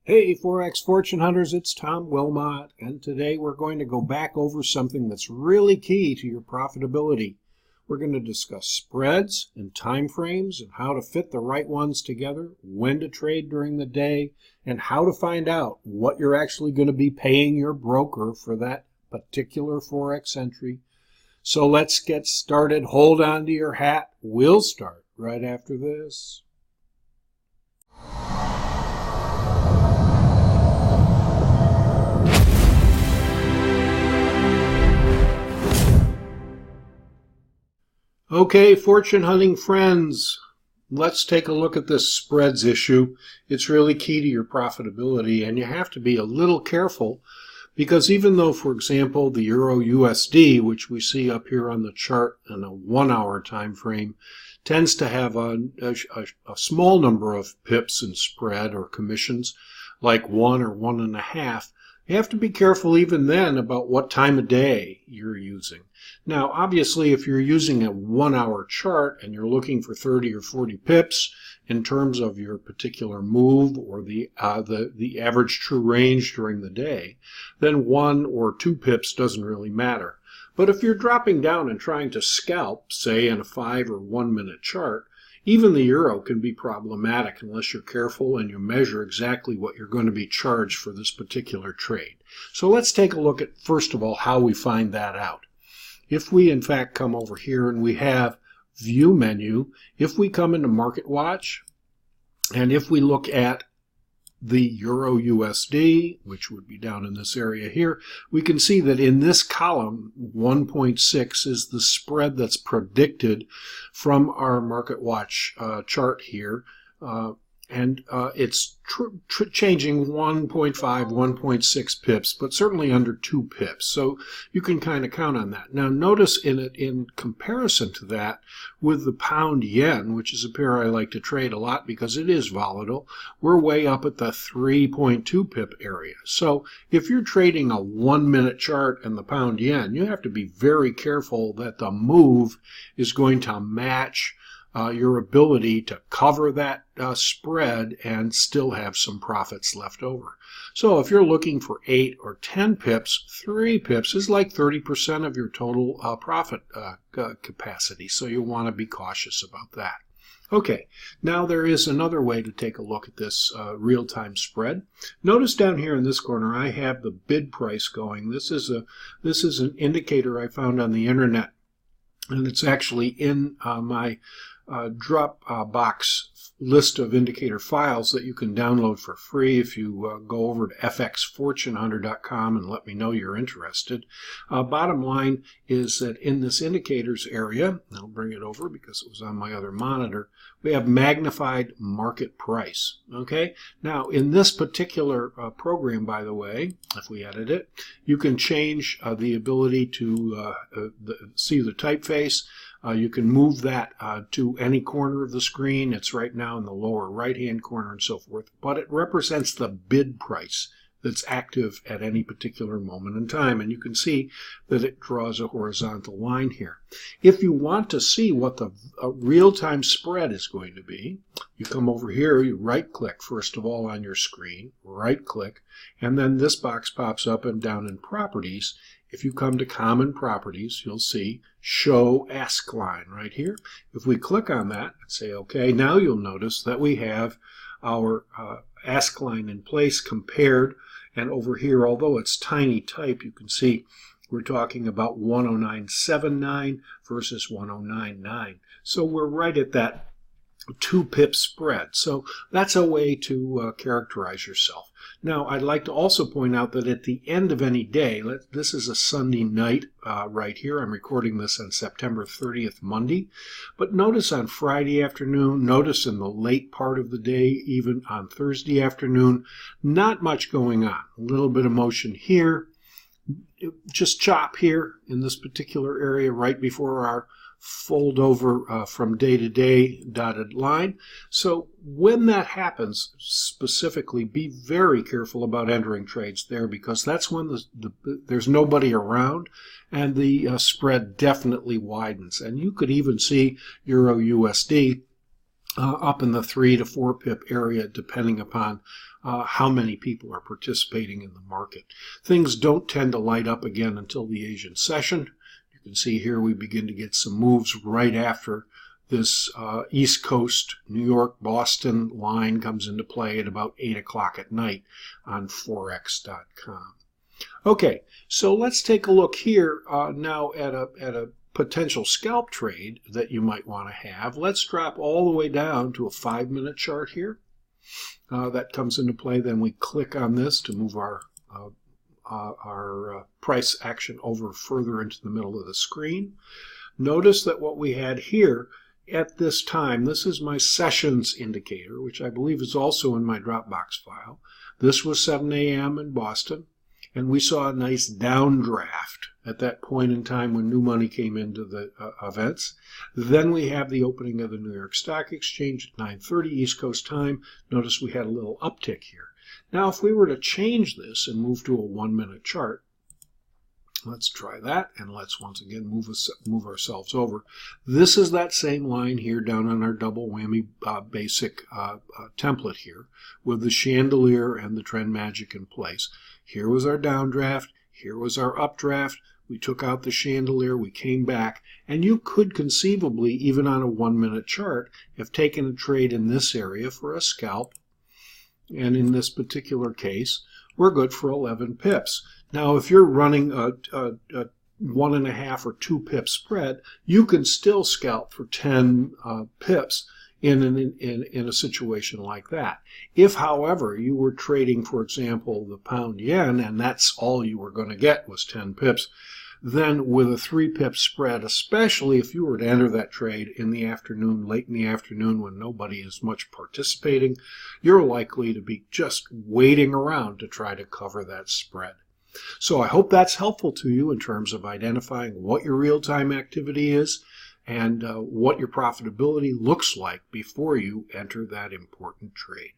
Hey Forex Fortune Hunters, it's Tom Wilmot, and today we're going to go back over something that's really key to your profitability. We're going to discuss spreads and time frames and how to fit the right ones together, when to trade during the day, and how to find out what you're actually going to be paying your broker for that particular Forex entry. So let's get started. Hold on to your hat. We'll start right after this. Okay, fortune hunting friends, let's take a look at this spreads issue. It's really key to your profitability, and you have to be a little careful because even though, for example, the Euro USD, which we see up here on the chart in a 1 hour time frame, tends to have a small number of pips in spread or commissions, like 1 or 1.5. You have to be careful even then about what time of day you're using. Now, obviously, if you're using a 1 hour chart and you're looking for 30 or 40 pips in terms of your particular move or the average true range during the day, then 1 or 2 pips doesn't really matter. But if you're dropping down and trying to scalp, say in a 5 or 1 minute chart, even the euro can be problematic unless you're careful and you measure exactly what you're going to be charged for this particular trade. So let's take a look at, first of all, how we find that out. If we, in fact, come over here and we have View menu, if we come into MarketWatch, and if we look at the Euro USD, which would be down in this area here, we can see that in this column, 1.6 is the spread that's predicted from our MarketWatch chart here. It's changing 1.5, 1.6 pips, but certainly under 2 pips. So you can kind of count on that. Now notice in comparison to that with the pound yen, which is a pair I like to trade a lot because it is volatile, we're way up at the 3.2 pip area. So if you're trading a 1 minute chart in the pound yen, you have to be very careful that the move is going to match your ability to cover that spread and still have some profits left over. So if you're looking for 8 or 10 pips, 3 pips is like 30% of your total profit capacity. So you want to be cautious about that. Okay, now there is another way to take a look at this real-time spread. Notice down here in this corner I have the bid price going. This is an indicator I found on the internet, and it's actually in my Dropbox list of indicator files that you can download for free if you go over to fxfortunehunter.com and let me know you're interested. Bottom line is that in this indicators area, I'll bring it over because it was on my other monitor, we have magnified market price. Okay, now in this particular program, by the way, if we edit it, you can change the ability to see the typeface. You can move that to any corner of the screen. It's right now in the lower right-hand corner and so forth. But it represents the bid price that's active at any particular moment in time. And you can see that it draws a horizontal line here. If you want to see what the real-time spread is going to be, you come over here, you right-click first of all on your screen, right-click, and then this box pops up and down in Properties. If you come to Common Properties, you'll see Show Ask Line right here. If we click on that and say OK, now you'll notice that we have our Ask Line in place compared. And over here, although it's tiny type, you can see we're talking about 109.79 versus 109.9. So we're right at that 2 pip spread. So that's a way to characterize yourself. Now, I'd like to also point out that at the end of any day, this is a Sunday night right here. I'm recording this on September 30th, Monday. But notice on Friday afternoon, notice in the late part of the day, even on Thursday afternoon, not much going on. A little bit of motion here. Just chop here in this particular area right before our fold over from day to day dotted line. So when that happens, specifically, be very careful about entering trades there because that's when there's nobody around and the spread definitely widens. And you could even see Euro USD up in the 3 to 4 pip area depending upon how many people are participating in the market. Things don't tend to light up again until the Asian session. You can see here we begin to get some moves right after this East Coast, New York, Boston line comes into play at about 8 o'clock at night on Forex.com. Okay, so let's take a look here now at a potential scalp trade that you might want to have. Let's drop all the way down to a 5-minute chart here. That comes into play. Then we click on this to move our price action over further into the middle of the screen. Notice that what we had here at this time, this is my sessions indicator, which I believe is also in my Dropbox file. This was 7 a.m. in Boston, and we saw a nice downdraft at that point in time when new money came into the events. Then we have the opening of the New York Stock Exchange at 9:30 East Coast time. Notice we had a little uptick here. Now, if we were to change this and move to a 1-minute chart, let's try that, and let's once again move ourselves over. This is that same line here down on our double whammy basic template here with the chandelier and the trend magic in place. Here was our downdraft, here was our updraft. We took out the chandelier, we came back, and you could conceivably, even on a 1-minute chart, have taken a trade in this area for a scalp. And in this particular case, we're good for 11 pips. Now, if you're running a 1.5 or 2 pip spread, you can still scalp for 10 pips in a situation like that. If, however, you were trading, for example, the pound yen, and that's all you were going to get was 10 pips, then with a 3 pip spread, especially if you were to enter that trade in the afternoon, late in the afternoon when nobody is much participating, you're likely to be just waiting around to try to cover that spread. So I hope that's helpful to you in terms of identifying what your real-time activity is and what your profitability looks like before you enter that important trade.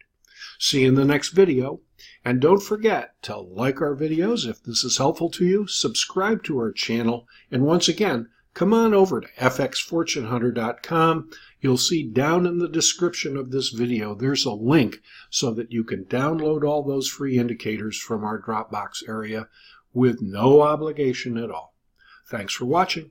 See you in the next video, and don't forget to like our videos if this is helpful to you, subscribe to our channel, and once again, come on over to fxfortunehunter.com. You'll see down in the description of this video, there's a link so that you can download all those free indicators from our Dropbox area with no obligation at all. Thanks for watching.